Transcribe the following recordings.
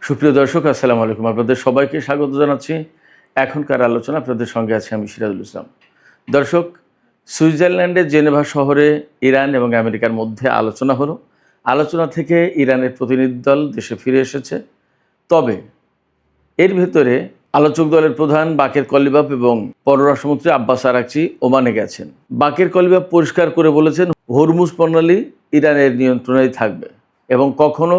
সুপ্রিয় দর্শক, আসসালামু আলাইকুম। আপনাদের সবাইকে স্বাগত জানাচ্ছি। এখনকার আলোচনা আপনাদের সঙ্গে আছি আমি সিরাজুল ইসলাম। দর্শক, সুইজারল্যান্ডের জেনেভা শহরে ইরান এবং আমেরিকার মধ্যে আলোচনা হলো। আলোচনা থেকে ইরানের প্রতিনিধি দল দেশে ফিরে এসেছে। তবে এর ভেতরে আলোচক দলের প্রধান বাকের কলিবাফ এবং পররাষ্ট্রমন্ত্রী আব্বাস আরাকচি ওমানে গেছেন। বাকের কলিবাফ পরিষ্কার করে বলেছেন, হরমুজ প্রণালী ইরানের নিয়ন্ত্রণেই থাকবে এবং কখনো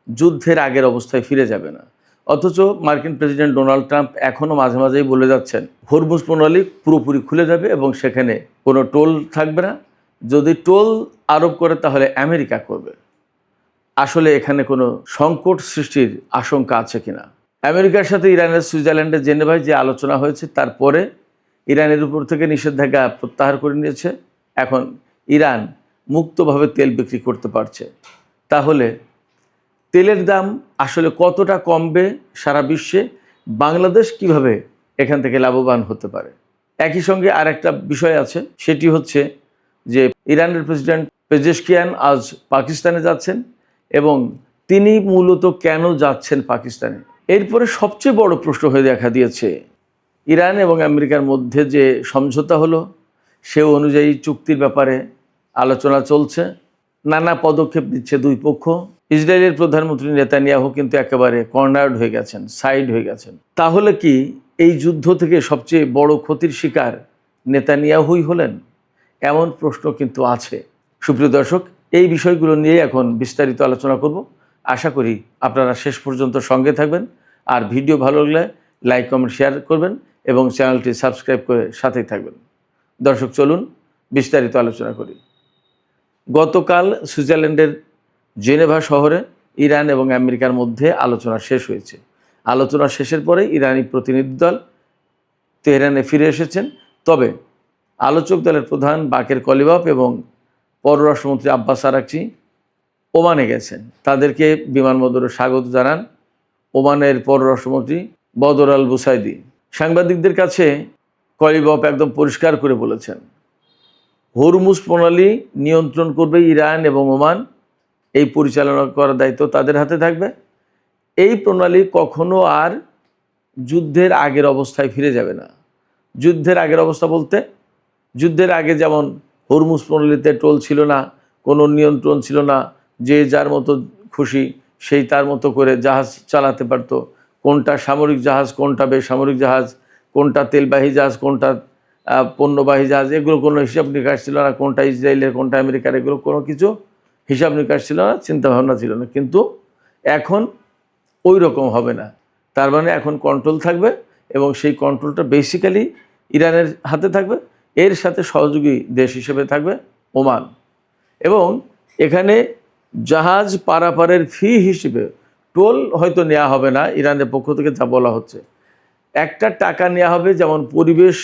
যুদ্ধের আগের অবস্থায় ফিরে যাবে না। অথচ মার্কিন প্রেসিডেন্ট ডোনাল্ড ট্রাম্প এখনও মাঝে মাঝেই বলে যাচ্ছেন হরমুজ প্রণালী পুরোপুরি খুলে যাবে এবং সেখানে কোনো টোল থাকবে না। যদি টোল আরোপ করে তাহলে আমেরিকা করবে। আসলে এখানে কোনো সংকট সৃষ্টির আশঙ্কা আছে কিনা? আমেরিকার সাথে ইরানের সুইজারল্যান্ডের জেনেভায় যে আলোচনা হয়েছে তারপরে ইরানের উপর থেকে নিষেধাজ্ঞা প্রত্যাহার করে নিয়েছে। এখন ইরান মুক্তভাবে তেল বিক্রি করতে পারছে। তাহলে তেলের দাম আসলে কতটা কমবে সারা বিশ্বে? বাংলাদেশ কিভাবে এখান থেকে লাভবান হতে পারে? একই সঙ্গে আর একটা বিষয় আছে, সেটি হচ্ছে যে ইরানের প্রেসিডেন্ট পেজেশকিয়ান আজ পাকিস্তানে যাচ্ছেন এবং তিনি মূলত কেন যাচ্ছেন পাকিস্তানে? এরপরে সবচেয়ে বড় প্রশ্ন হয়ে দেখা দিয়েছে ইরান এবং আমেরিকার মধ্যে যে সমঝোতা হলো সে অনুযায়ী চুক্তির ব্যাপারে আলোচনা চলছে। নানা পদক্ষেপ নিচ্ছে দুই পক্ষ। ইসরায়েলের প্রধানমন্ত্রী নেতানিয়াহু কিন্তু একেবারে কর্নার্ড হয়ে গেছেন, সাইড হয়ে গেছেন। তাহলে কি এই যুদ্ধ থেকে সবচেয়ে বড় ক্ষতির শিকার নেতানিয়াহুই হলেন? এমন প্রশ্ন কিন্তু আছে। সুপ্রিয় দর্শক, এই বিষয়গুলো নিয়ে এখন বিস্তারিত আলোচনা করব। আশা করি আপনারা শেষ পর্যন্ত সঙ্গে থাকবেন। আর ভিডিও ভালো লাগলে লাইক, কমেন্ট, শেয়ার করবেন এবং চ্যানেলটি সাবস্ক্রাইব করে সাথেই থাকবেন। দর্শক, চলুন বিস্তারিত আলোচনা করি। গতকাল সুইজারল্যান্ডের জেনেভা শহরে ইরান এবং আমেরিকার মধ্যে আলোচনা শেষ হয়েছে। আলোচনা শেষের পরে ইরানি প্রতিনিধি দল তেহরানে ফিরে এসেছেন। তবে আলোচক দলের প্রধান বাকের কলিবাফ এবং পররাষ্ট্রমন্ত্রী আব্বাস আরাকচি ওমানে গেছেন। তাদেরকে বিমানবন্দরে স্বাগত জানান ওমানের পররাষ্ট্রমন্ত্রী বদর আল বুসাইদি। সাংবাদিকদের কাছে কলিবাফ একদম পরিষ্কার করে বলেছেন, হরমুজ প্রণালী নিয়ন্ত্রণ করবে ইরান এবং ওমান। এই পরিচালনা করার দায়িত্ব তাদের হাতে থাকবে। এই প্রণালী কখনো আর যুদ্ধের আগের অবস্থায় ফিরে যাবে না। যুদ্ধের আগের অবস্থা বলতে, যুদ্ধের আগে যেমন হরমুজ প্রণালীতে টোল ছিল না, কোনো নিয়ন্ত্রণ ছিল না, যে যার মতো খুশি সেই তার মতো করে জাহাজ চালাতে পারতো। কোনটা সামরিক জাহাজ, কোনটা বেসামরিক জাহাজ, কোনটা তেলবাহী জাহাজ, কোনটা পণ্যবাহী জাহাজ, এগুলো কোনো হিসাব নিকাশ ছিল না। কোনটা ইসরায়েলের, কোনটা আমেরিকার, এগুলো কোনো কিছু হিসাব নিকাশ ছিল না, চিন্তাভাবনা ছিল না। কিন্তু এখন ওই রকম হবে না। তার মানে এখন কন্ট্রোল থাকবে এবং সেই কন্ট্রোলটা বেসিক্যালি ইরানের হাতে থাকবে। এর সাথে সহযোগী দেশ হিসেবে থাকবে ওমান। এবং এখানে জাহাজ পারাপারের ফি হিসেবে টোল হয়তো নেওয়া হবে না, ইরানের পক্ষ থেকে যা বলা হচ্ছে। একটা টাকা নেওয়া হবে, যেমন পরিবেশ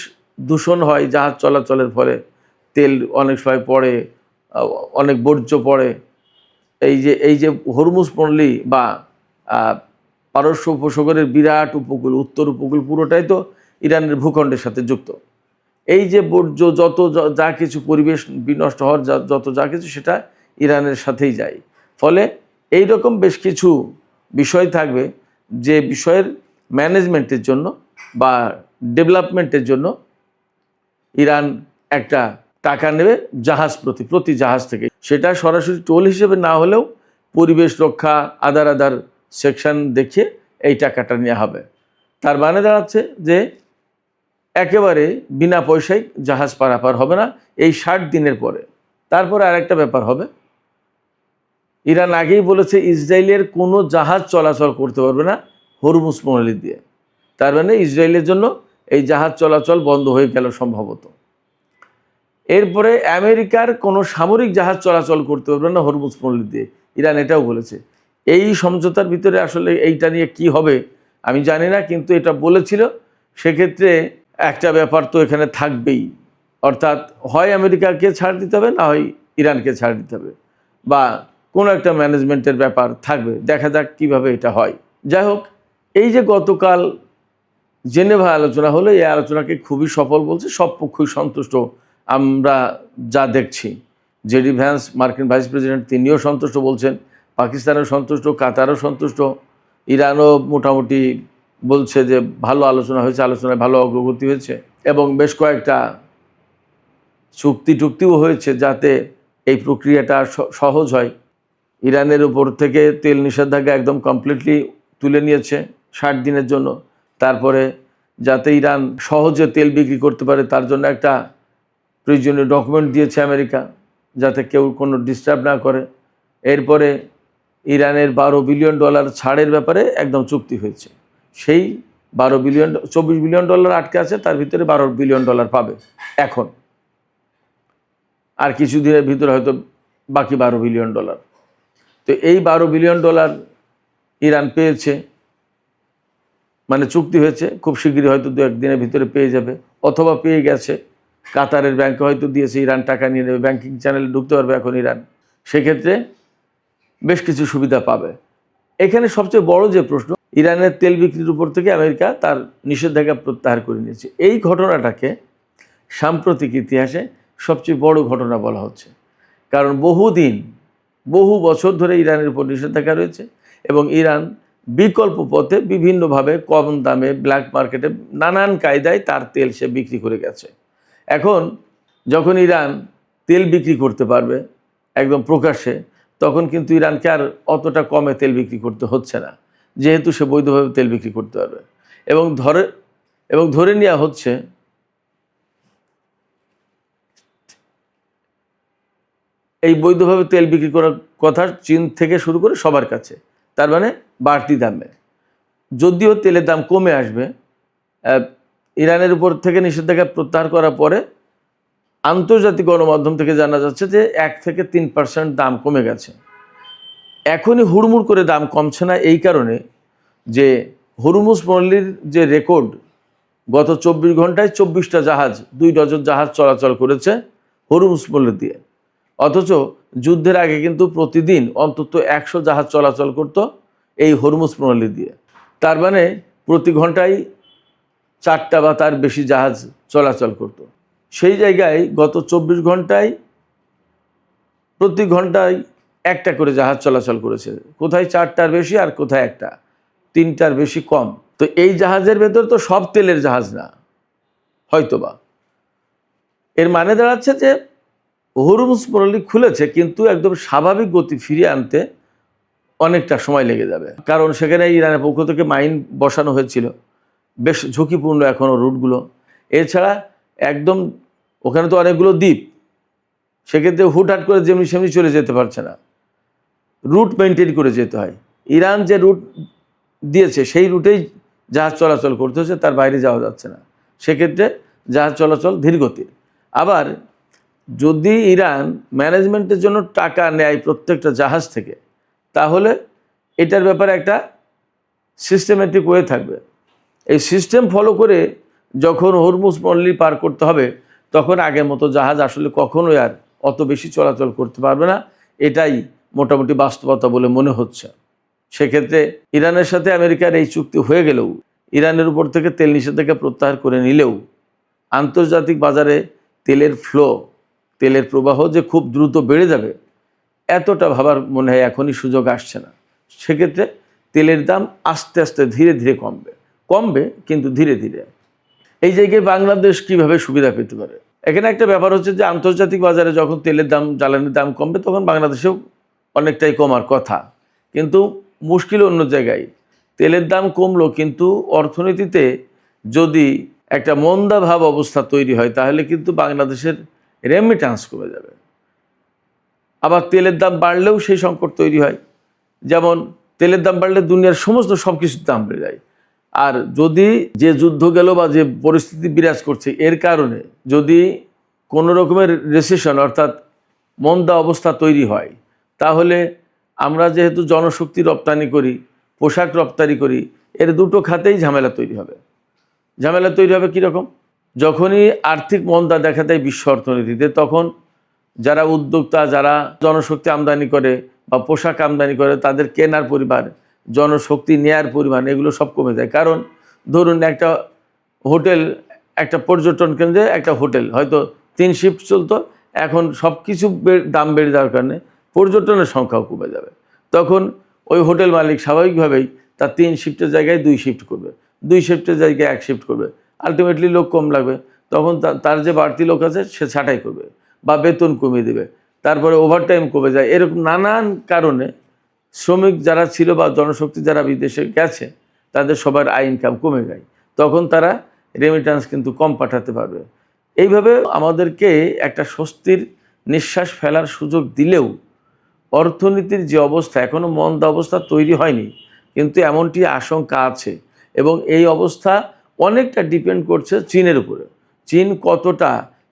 দূষণ হয় জাহাজ চলাচলের ফলে, তেল অনেক সময় পড়ে, অনেক বর্জ্য পড়ে। এই যে হরমুজ প্রণালী বা পারস্য উপসাগরের বিরাট উপকূল, উত্তর উপকূল পুরোটাই তো ইরানের ভূখণ্ডের সাথে যুক্ত। এই যে বর্জ্য যত যা কিছু পরিবেশ বিনষ্ট হওয়ার যত যা কিছু, সেটা ইরানের সাথেই যায়। ফলে এই রকম বেশ কিছু বিষয় থাকবে যে বিষয়ের ম্যানেজমেন্টের জন্য বা ডেভেলপমেন্টের জন্য ইরান একটা টাকা নেবে জাহাজ প্রতি জাহাজ থেকে। সেটা সরাসরি টোল হিসেবে না হলেও পরিবেশ রক্ষা আদার সেকশন দেখিয়ে এই টাকাটা নেওয়া হবে। তার মানে দাঁড়াচ্ছে যে একেবারে বিনা পয়সায় জাহাজ পারাপার হবে না এই 60 দিনের পরে। তারপরে আরেকটা ব্যাপার হবে, ইরান আগেই বলেছে ইসরায়েলের কোনো জাহাজ চলাচল করতে পারবে না হরমুজ প্রণালী দিয়ে। তার মানে ইসরায়েলের জন্য এই জাহাজ চলাচল বন্ধ হয়ে গেল সম্ভবত। এরপরে আমেরিকার কোনো সামরিক জাহাজ চলাচল করতে পারবে না হরমুজ প্রণালী দিয়ে, ইরান এটাও বলেছে। এই সমঝোতার ভিতরে আসলে এইটা নিয়ে কি হবে আমি জানি না, কিন্তু এটা বলেছিল। সেক্ষেত্রে একটা ব্যাপার তো এখানে থাকবেই, অর্থাৎ হয় আমেরিকাকে ছাড় দিতে হবে, না হয় ইরানকে ছাড় দিতে হবে, বা কোনো একটা ম্যানেজমেন্টের ব্যাপার থাকবে। দেখা যাক কিভাবে এটা হয়। যাই হোক, এই যে গতকাল জেনেভা আলোচনা হলো, এই আলোচনাকে খুবই সফল বলছে, সব পক্ষই সন্তুষ্ট। আমরা যা দেখছি, জেডি ভ্যান্স মার্কিন ভাইস প্রেসিডেন্ট তিনিও সন্তুষ্ট বলছেন, পাকিস্তানও সন্তুষ্ট, কাতারও সন্তুষ্ট, ইরানও মোটামুটি বলছে যে ভালো আলোচনা হয়েছে, আলোচনায় ভালো অগ্রগতি হয়েছে এবং বেশ কয়েকটা চুক্তিও হয়েছে যাতে এই প্রক্রিয়াটা সহজ হয়। ইরানের উপর থেকে তেল নিষেধাজ্ঞা একদম কমপ্লিটলি তুলে নিয়েছে 60 দিনের জন্য। তারপরে যাতে ইরান সহজে তেল বিক্রি করতে পারে তার জন্য একটা প্রয়োজনীয় ডকুমেন্ট দিয়েছে আমেরিকা, যাতে কেউ কোনো ডিস্টার্ব না করে। এরপরে ইরানের $12 বিলিয়ন ছাড়ের ব্যাপারে একদম চুক্তি হয়েছে। সেই 24 বিলিয়ন ডলার আটকে আছে, তার ভিতরে $12 বিলিয়ন পাবে এখন, আর কিছুদিনের ভিতরে হয়তো বাকি $12 বিলিয়ন। তো এই $12 বিলিয়ন ইরান পেয়েছে, মানে চুক্তি হয়েছে, খুব শীঘ্রই হয়তো 2-1 দিনের ভিতরে পেয়ে যাবে, অথবা পেয়ে গেছে। কাতারের ব্যাংকে হয়তো দিয়েছে, ইরান টাকা নিয়ে নেবে, ব্যাংকিং চ্যানেলে ঢুকতে পারবে এখন ইরান। সেক্ষেত্রে বেশ কিছু সুবিধা পাবে। এখানে সবচেয়ে বড় যে প্রশ্ন, ইরানের তেল বিক্রির উপর থেকে আমেরিকা তার নিষেধাজ্ঞা প্রত্যাহার করে নিয়েছে। এই ঘটনাটাকে সাম্প্রতিক ইতিহাসে সবচেয়ে বড় ঘটনা বলা হচ্ছে, কারণ বহু বছর ধরে ইরানের উপর নিষেধাজ্ঞা রয়েছে এবং ইরান বিকল্প পথে বিভিন্নভাবে কম দামে ব্ল্যাক মার্কেটে নানান কায়দায় তার তেল সে বিক্রি করে গেছে। এখন যখন ইরান তেল বিক্রি করতে পারবে একদম প্রকাশ্যে, তখন কিন্তু ইরানকে আর অতটা কমে তেল বিক্রি করতে হচ্ছে না, যেহেতু সে বৈধভাবে তেল বিক্রি করতে পারবে। এবং ধরে নেওয়া হচ্ছে এই বৈধভাবে তেল বিক্রি করার কথা চীন থেকে শুরু করে সবার কাছে, তার মানে বাড়তি দামে। যদিও তেলের দাম কমে আসবে, ইরানের উপর থেকে নিষেধাজ্ঞা প্রত্যাহার করার পরে আন্তর্জাতিক গণমাধ্যম থেকে জানা যাচ্ছে যে 1 থেকে 3% দাম কমে গেছে। এখনই হুড়মুড় করে দাম কমছে না এই কারণে যে হরমুজ পল্লীর যে রেকর্ড, গত 24 ঘন্টায় 24টা জাহাজ, 2 ডজন জাহাজ চলাচল করেছে হরমুজ পল্লী দিয়ে। অথচ যুদ্ধের আগে কিন্তু প্রতিদিন অন্তত 100 জাহাজ চলাচল করত এই হরমুজ প্রণালী দিয়ে। তার মানে প্রতি ঘন্টায় 4টা বা তার বেশি জাহাজ চলাচল করত। সেই জায়গায় গত 24 ঘন্টায় প্রতি ঘন্টায় 1টা করে জাহাজ চলাচল করেছে, কোথায় 4টার বেশি আর কোথায় 1টা, 3টার বেশি কম। তো এই জাহাজের ভেতর তো সব তেলের জাহাজ না হয়তোবা। এর মানে দাঁড়াচ্ছে যে হরমুজ প্রণালী খুলেছে, কিন্তু একদম স্বাভাবিক গতি ফিরিয়ে আনতে অনেকটা সময় লেগে যাবে, কারণ সেখানে ইরানের পক্ষ থেকে মাইন বসানো হয়েছিল। বেশ ঝুঁকিপূর্ণ এখনও রুটগুলো। এছাড়া একদম ওখানে তো অনেকগুলো দ্বীপ, সেক্ষেত্রে হুটহাট করে যেমনি সেমনি চলে যেতে পারছে না, রুট মেনটেন করে যেতে হয়। ইরান যে রুট দিয়েছে সেই রুটেই জাহাজ চলাচল করতে হচ্ছে, তার বাইরে যাওয়া যাচ্ছে না। সেক্ষেত্রে জাহাজ চলাচল ধীরগতির। আবার যদি ইরান ম্যানেজমেন্টের জন্য টাকা নেয় প্রত্যেকটা জাহাজ থেকে, তাহলে এটার ব্যাপারে একটা সিস্টেমেটিক ওয়ে থাকবে। এই সিস্টেম ফলো করে যখন হরমুজ পল্লী পার করতে হবে, তখন আগের মতো জাহাজ আসলে কখনোই আর অত বেশি চলাচল করতে পারবে না। এটাই মোটামুটি বাস্তবতা বলে মনে হচ্ছে। সেক্ষেত্রে ইরানের সাথে আমেরিকার এই চুক্তি হয়ে গেলেও, ইরানের উপর থেকে তেল নিষেধাজ্ঞা প্রত্যাহার করে নিলেও, আন্তর্জাতিক বাজারে তেলের ফ্লো, তেলের প্রবাহ যে খুব দ্রুত বেড়ে যাবে এতটা ভাবার মনে হয় এখনই সুযোগ আসছে না। সেক্ষেত্রে তেলের দাম আস্তে আস্তে ধীরে ধীরে কমবে, কিন্তু ধীরে ধীরে। এই জায়গায় বাংলাদেশ কিভাবে সুবিধা পেতে পারে? এখানে একটা ব্যাপার হচ্ছে যে আন্তর্জাতিক বাজারে যখন তেলের দাম, জ্বালানির দাম কমবে, তখন বাংলাদেশেও অনেকটাই কমার কথা। কিন্তু মুশকিল অন্য জায়গায়। তেলের দাম কমলো, কিন্তু অর্থনীতিতে যদি একটা মন্দাভাব অবস্থা তৈরি হয়, তাহলে কিন্তু বাংলাদেশের রেমিট্যান্স কমে যাবে। আবার তেলের দাম বাড়লেও সেই সংকট তৈরি হয়। যেমন তেলের দাম বাড়লে দুনিয়ার সমস্ত সব কিছুর দাম বেড়ে যায়। আর যদি যে যুদ্ধ গেল বা যে পরিস্থিতি বিরাজ করছে, এর কারণে যদি কোনো রকমের রিসেশন অর্থাৎ মন্দা অবস্থা তৈরি হয়, তাহলে আমরা যেহেতু জনশক্তি রপ্তানি করি, পোশাক রপ্তানি করি, এর দুটো খাতেই ঝামেলা তৈরি হবে। ঝামেলা তৈরি হবে কীরকম? যখনই আর্থিক মন্দা দেখা দেয় বিশ্ব অর্থনীতিতে, তখন যারা উদ্যোক্তা, যারা জনশক্তি আমদানি করে বা পোশাক আমদানি করে, তাদের কেনার পরিমাণ, জনশক্তি নেয়ার পরিমাণ, এগুলো সব কমে যায়। কারণ ধরুন একটা হোটেল, একটা পর্যটন কেন্দ্রে একটা হোটেল হয়তো 3 শিফট চলতো, এখন সব কিছু দাম বেড়ে যাওয়ার কারণে পর্যটনের সংখ্যাও কমে যাবে। তখন ওই হোটেল মালিক স্বাভাবিকভাবেই তার 3 শিফটের জায়গায় 2 শিফট করবে, 2 শিফটের জায়গায় 1 শিফট করবে। আলটিমেটলি লোক কম লাগবে, তখন তার যে বাড়তি লোক আছে সে ছাঁটাই করবে বা বেতন কমিয়ে দেবে, তারপরে ওভারটাইম কমে যায়। এরকম নানান কারণে শ্রমিক যারা ছিল বা জনশক্তি যারা বিদেশে গেছে তাদের সবার আয় ইনকাম কমে যায়, তখন তারা রেমিট্যান্স কিন্তু কম পাঠাতে পারবে। এইভাবে আমাদেরকে একটা স্বস্তির নিঃশ্বাস ফেলার সুযোগ দিলেও অর্থনীতির যে অবস্থা, এখনও মন্দা অবস্থা তৈরি হয়নি, কিন্তু এমনটি আশঙ্কা আছে। এবং এই অবস্থা অনেকটা ডিপেন্ড করছে চীনের উপরে। চীন কতটা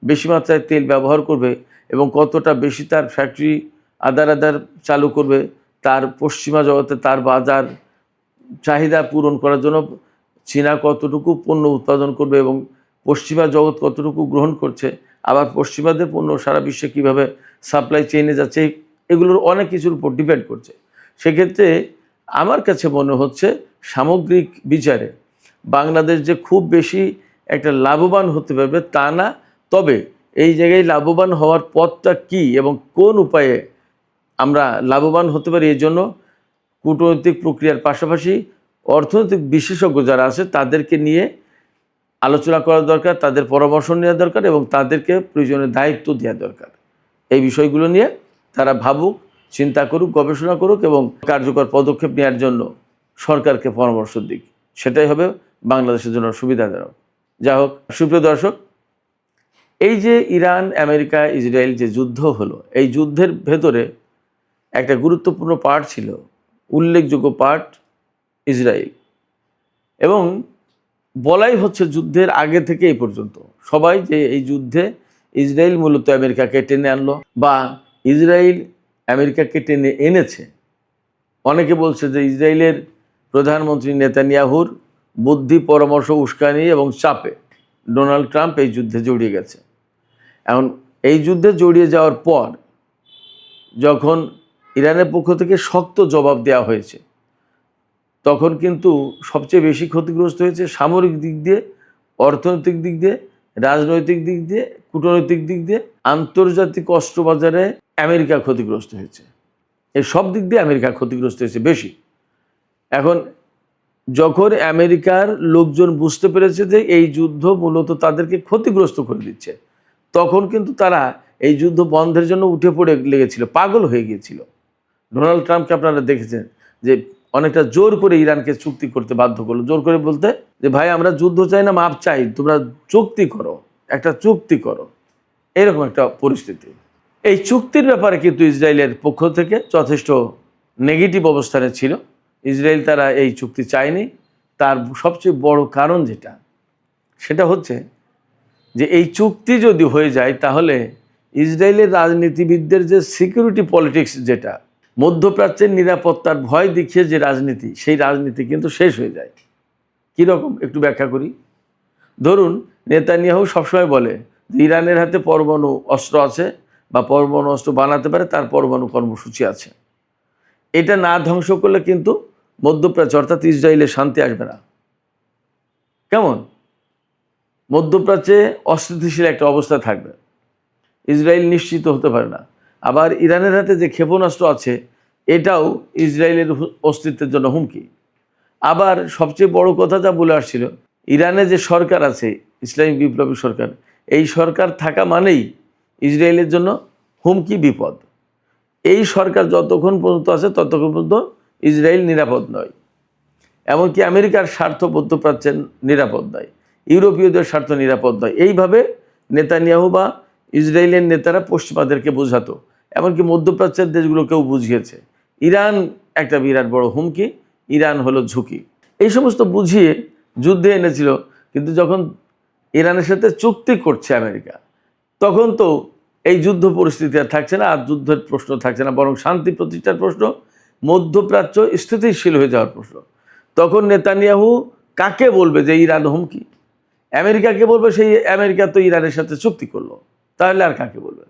বেশি মাত্রায় তেল ব্যবহার করবে এবং কতটা বেশি তার ফ্যাক্টরি আদার চালু করবে, তার পশ্চিমা জগতে তার বাজার চাহিদা পূরণ করার জন্য চীনা কতটুকু পণ্য উৎপাদন করবে এবং পশ্চিমা জগৎ কতটুকু গ্রহণ করছে, আবার পশ্চিমাদের পণ্য সারা বিশ্বে কীভাবে সাপ্লাই চেইনে যাচ্ছে, এগুলোর অনেক কিছুর উপর ডিপেন্ড করছে। সেক্ষেত্রে আমার কাছে মনে হচ্ছে সামগ্রিক বিচারে বাংলাদেশ যে খুব বেশি একটা লাভবান হতে পারবে তা না, তবে এই জায়গায় লাভবান হওয়ার পথটা কী এবং কোন উপায়ে আমরা লাভবান হতে পারি, এই জন্য কূটনৈতিক প্রক্রিয়ার পাশাপাশি অর্থনৈতিক বিশেষজ্ঞ যারা আছে তাদেরকে নিয়ে আলোচনা করা দরকার, তাদের পরামর্শ নেওয়া দরকার এবং তাদেরকে প্রয়োজনীয় দায়িত্ব দেওয়া দরকার। এই বিষয়গুলো নিয়ে তারা ভাবুক, চিন্তা করুক, গবেষণা করুক এবং কার্যকর পদক্ষেপ নেওয়ার জন্য সরকারকে পরামর্শ দিক। সেটাই হবে বাংলাদেশের জন্য সুবিধাজনক। যা হোক, সুপ্রিয় দর্শক, এই যে ইরান, আমেরিকা, ইসরায়েল যে যুদ্ধ হলো, এই যুদ্ধের ভেতরে একটা গুরুত্বপূর্ণ পার্ট ছিল, উল্লেখযোগ্য পার্ট ইসরায়েল। এবং বলাই হচ্ছে যুদ্ধের আগে থেকে এই পর্যন্ত সবাই যে এই যুদ্ধে ইসরায়েল মূলত আমেরিকাকে টেনে আনলো বা ইসরায়েল আমেরিকাকে টেনে এনেছে। অনেকে বলছে যে ইসরায়েলের প্রধানমন্ত্রী নেতানিয়াহুর বুদ্ধি, পরামর্শ, উস্কানি এবং চাপে ডোনাল্ড ট্রাম্প এই যুদ্ধে জড়িয়ে গেছে। এখন এই যুদ্ধে জড়িয়ে যাওয়ার পর যখন ইরানের পক্ষ থেকে শক্ত জবাব দেওয়া হয়েছে, তখন কিন্তু সবচেয়ে বেশি ক্ষতিগ্রস্ত হয়েছে সামরিক দিক দিয়ে, অর্থনৈতিক দিক দিয়ে, রাজনৈতিক দিক দিয়ে, কূটনৈতিক দিক দিয়ে, আন্তর্জাতিক অস্ত্রবাজারে আমেরিকা ক্ষতিগ্রস্ত হয়েছে। এই সব দিক দিয়ে আমেরিকা ক্ষতিগ্রস্ত হয়েছে বেশি। এখন যখন আমেরিকার লোকজন বুঝতে পেরেছে যে এই যুদ্ধ মূলত তাদেরকে ক্ষতিগ্রস্ত করে দিচ্ছে, তখন কিন্তু তারা এই যুদ্ধ বন্ধের জন্য উঠে পড়ে লেগেছিল, পাগল হয়ে গিয়েছিল। ডোনাল্ড ট্রাম্পকে আপনারা দেখেছেন যে অনেকটা জোর করে ইরানকে চুক্তি করতে বাধ্য করলো। জোর করে বলতে যে ভাই আমরা যুদ্ধ চাই না, মাপ চাই, তোমরা চুক্তি করো, একটা চুক্তি করো, এরকম একটা পরিস্থিতি। এই চুক্তির ব্যাপারে কিন্তু ইসরায়েলের পক্ষ থেকে যথেষ্ট নেগেটিভ অবস্থানে ছিল। ইসরায়েল তারা এই চুক্তি চায়নি। তার সবচেয়ে বড় কারণ যেটা, সেটা হচ্ছে যে এই চুক্তি যদি হয়ে যায় তাহলে ইসরায়েলের রাজনীতিবিদদের যে সিকিউরিটি পলিটিক্স, যেটা মধ্যপ্রাচ্যের নিরাপত্তার ভয় দেখিয়ে যে রাজনীতি, সেই রাজনীতি কিন্তু শেষ হয়ে যায়। কীরকম একটু ব্যাখ্যা করি। ধরুন নেতানিয়াহু সবসময় বলে যে ইরানের হাতে পরমাণু অস্ত্র আছে বা পরমাণু অস্ত্র বানাতে পারে, তার পরমাণু কর্মসূচি আছে। এটা না ধ্বংস করলে কিন্তু মধ্যপ্রাচ্য অর্থাৎ ইসরায়েলে শান্তি আসবে না। কেমন? মধ্যপ্রাচ্যে অস্থিতিশীল একটা অবস্থা থাকবে, ইসরায়েল নিশ্চিত হতে পারে না। আবার ইরানের হাতে যে ক্ষেপণাস্ত্র আছে, এটাও ইসরায়েলের অস্তিত্বের জন্য হুমকি। আবার সবচেয়ে বড় কথা যা বলে আসছিল, ইরানে যে সরকার আছে, ইসলামিক বিপ্লবী সরকার, এই সরকার থাকা মানেই ইসরায়েলের জন্য হুমকি, বিপদ। এই সরকার যতক্ষণ পর্যন্ত আছে ততক্ষণ পর্যন্ত ইসরায়েল নিরাপদ নয়। এমনকি আমেরিকার স্বার্থ মধ্যপ্রাচ্যের নিরাপদ নয়, ইউরোপীয়দের স্বার্থ নিরাপদ নয়। এইভাবে নেতানিয়াহু বা ইসরায়েলের নেতারা পশ্চিমাদেরকে বোঝাতো, এমনকি মধ্যপ্রাচ্যের দেশগুলোকেও বুঝিয়েছে ইরান একটা বিরাট বড় হুমকি, ইরান হলো ঝুঁকি। এই সমস্ত বুঝিয়ে যুদ্ধে এনেছিল। কিন্তু যখন ইরানের সাথে চুক্তি করছে আমেরিকা, তখন তো এই যুদ্ধ পরিস্থিতি আর থাকছে না, আর যুদ্ধের প্রশ্ন থাকছে না, বরং শান্তি প্রতিষ্ঠার প্রশ্ন, মধ্যপ্রাচ্য স্থিতিশীল হয়ে যাওয়ার প্রশ্ন। তখন নেতানিয়াহু কাকে বলবে যে ইরান হুমকি? আমেরিকাকে বলবে, সেই আমেরিকা তো ইরানের সাথে চুক্তি করলো, তাহলে আর কাকে বলবে?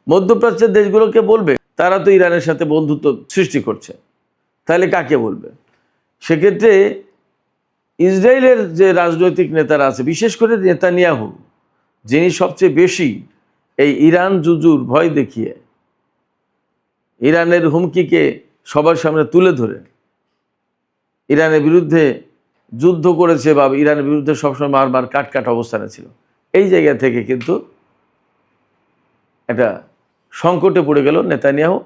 মধ্যপ্রাচ্যের দেশগুলোকে বলবে, তারা তো ইরানের সাথে বন্ধুত্ব সৃষ্টি করছে, তাহলে কাকে বলবে? সেক্ষেত্রে ইসরায়েলের যে রাজনৈতিক নেতারা আছে, বিশেষ করে নেতানিয়াহু, যিনি সবচেয়ে বেশি এই ইরান যুজুর ভয় দেখিয়ে ইরানের হুমকিকে সবার সামনে তুলে ধরে ইরানের বিরুদ্ধে যুদ্ধ করেছে বা ইরানের বিরুদ্ধে সবসময় বারবার কাট অবস্থানে ছিল, এই জায়গা থেকে কিন্তু একটা সংকটে পড়ে গেল নেতানিয়াহু।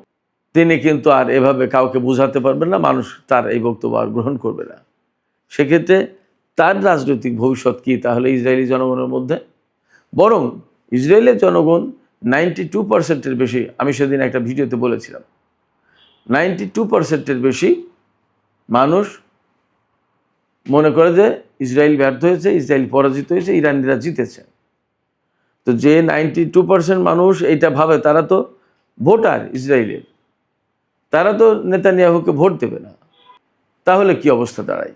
তিনি কিন্তু আর এভাবে কাউকে বোঝাতে পারবেন না, মানুষ তার এই বক্তব্য আর গ্রহণ করবে না। সেক্ষেত্রে তার রাজনৈতিক ভবিষ্যৎ কী তাহলে ইসরায়েলি জনগণের মধ্যে? বরং ইসরায়েলের জনগণ 92%-এর বেশি, আমি সেদিন একটা ভিডিওতে বলেছিলাম, 92%-এর বেশি মানুষ মনে করে যে ইসরায়েল ব্যর্থ হয়েছে, ইসরায়েল পরাজিত হয়েছে, ইরানিরা জিতেছে। তো যে 92% মানুষ এইটা ভাবে, তারা তো ভোটার ইসরায়েলের, তারা তো নেতানিয়াহুকে ভোট দেবে না। তাহলে কি অবস্থা দাঁড়ায়?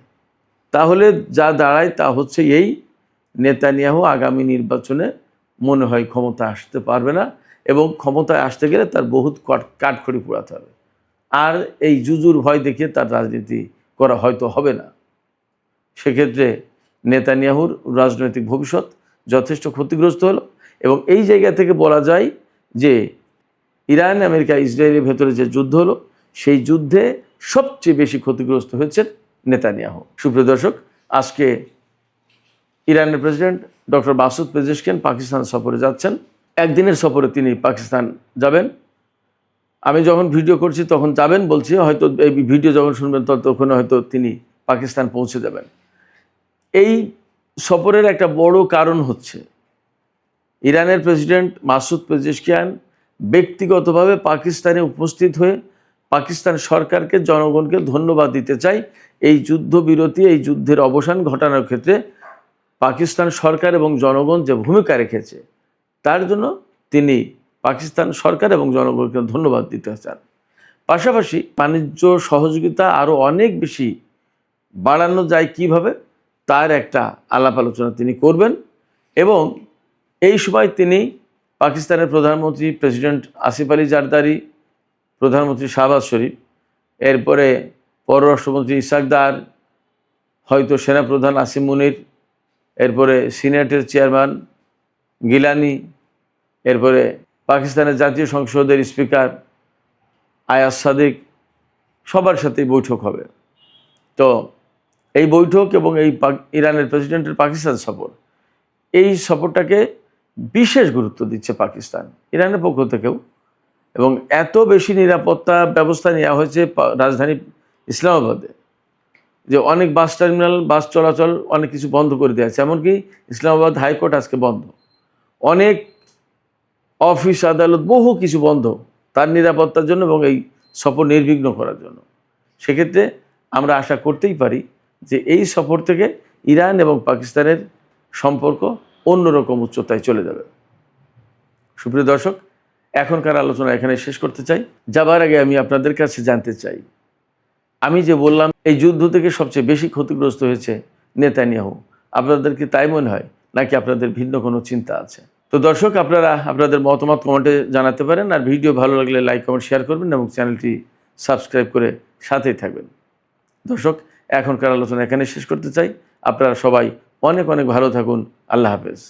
তাহলে যা দাঁড়ায় তা হচ্ছে এই, নেতানিয়াহু আগামী নির্বাচনে মনে হয় ক্ষমতা আসতে পারবে না, এবং ক্ষমতায় আসতে গেলে তার বহুত কাঠখড়ি পোড়াতে হবে। আর এই জুজুর ভয় দেখিয়ে তার রাজনীতি করা হয়তো হবে না। সেক্ষেত্রে নেতানিয়াহুর রাজনৈতিক ভবিষ্যৎ যথেষ্ট ক্ষতিগ্রস্ত হলো। এবং এই জায়গা থেকে বলা যায় যে ইরান, আমেরিকা, ইসরায়েলের ভেতরে যে যুদ্ধ হলো, সেই যুদ্ধে সবচেয়ে বেশি ক্ষতিগ্রস্ত হয়েছে নেতানিয়াহু। সুপ্রিয় দর্শক, আজকে ইরানের president doctor Masoud Pezeshkian Pakistan সফরে যাচ্ছেন। একদিনের সফরে তিনি পাকিস্তান যাবেন। আমি যখন ভিডিও করছি তখন যাবেন বলছি, হয়তো এই ভিডিও যখন শুনবেন ততক্ষণ হয়তো তিনি পাকিস্তান পৌঁছে যাবেন। এই সফরের একটা বড় কারণ হচ্ছে ইরানের প্রেসিডেন্ট মাসুদ পেজেশকিয়ান ব্যক্তিগতভাবে পাকিস্তানে উপস্থিত হয়ে পাকিস্তান সরকারকে, জনগণকে ধন্যবাদ দিতে চাই। এই যুদ্ধবিরতি, এই যুদ্ধের অবসান ঘটানোর ক্ষেত্রে পাকিস্তান সরকার এবং জনগণ যে ভূমিকা রেখেছে, তার জন্য তিনি পাকিস্তান সরকার এবং জনগণকে ধন্যবাদ দিতে চান। পাশাপাশি বাণিজ্য সহযোগিতা আরও অনেক বেশি বাড়ানো যায় কিভাবে, তার একটা আলাপ আলোচনা তিনি করবেন। এবং এই সময় তিনি পাকিস্তানের প্রধানমন্ত্রী প্রেসিডেন্ট আসিফ আলী জারদারি, প্রধানমন্ত্রী শাহবাজ শরীফ, এরপরে পররাষ্ট্রমন্ত্রী ইসাক দার, হয়তো সেনাপ্রধান আসিম মুনির, এরপরে সিনেটের চেয়ারম্যান গিলানি, এরপরে পাকিস্তানের জাতীয় সংসদের স্পিকার আয়াজ সাদিক, সবার সাথেই বৈঠক হবে। তো এই বৈঠক এবং এই ইরানের প্রেসিডেন্টের পাকিস্তান সফর, এই সফরটাকে বিশেষ গুরুত্ব দিচ্ছে পাকিস্তান ইরানের পক্ষ থেকেও। এবং এত বেশি নিরাপত্তা ব্যবস্থা নেওয়া হয়েছে রাজধানী ইসলামাবাদে যে অনেক বাস টার্মিনাল, বাস চলাচল অনেক কিছু বন্ধ করে দেওয়া আছে। এমনকি ইসলামাবাদ হাইকোর্ট আজকে বন্ধ, অনেক অফিস আদালত, বহু কিছু বন্ধ তার নিরাপত্তার জন্য এবং এই সফর নির্বিঘ্ন করার জন্য। সেক্ষেত্রে আমরা আশা করতেই পারি যে এই সফর থেকে ইরান এবং পাকিস্তানের সম্পর্ক অন্যরকম উচ্চতায় চলে যাবে। সুপ্রিয় দর্শক, এখনকার আলোচনা এখানে শেষ করতে চাই। যাবার আগে আমি আপনাদের কাছে জানতে চাই, আমি যে বললাম এই যুদ্ধ থেকে সবচেয়ে বেশি ক্ষতিগ্রস্ত হয়েছে নেতানিয়াহু, আপনাদের কি তাই মনে হয়, নাকি আপনাদের ভিন্ন কোনো চিন্তা আছে? তো দর্শক, আপনারা আপনাদের মতামত কমেন্টে জানাতে পারেন। আর ভিডিও ভালো লাগলে লাইক, কমেন্ট, শেয়ার করবেন এবং চ্যানেলটি সাবস্ক্রাইব করে সাথেই থাকবেন। দর্শক, এখনকার আলোচনা এখানে শেষ করতে চাই। আপনারা সবাই অনেক অনেক ভালো থাকুন। আল্লাহ হাফেজ।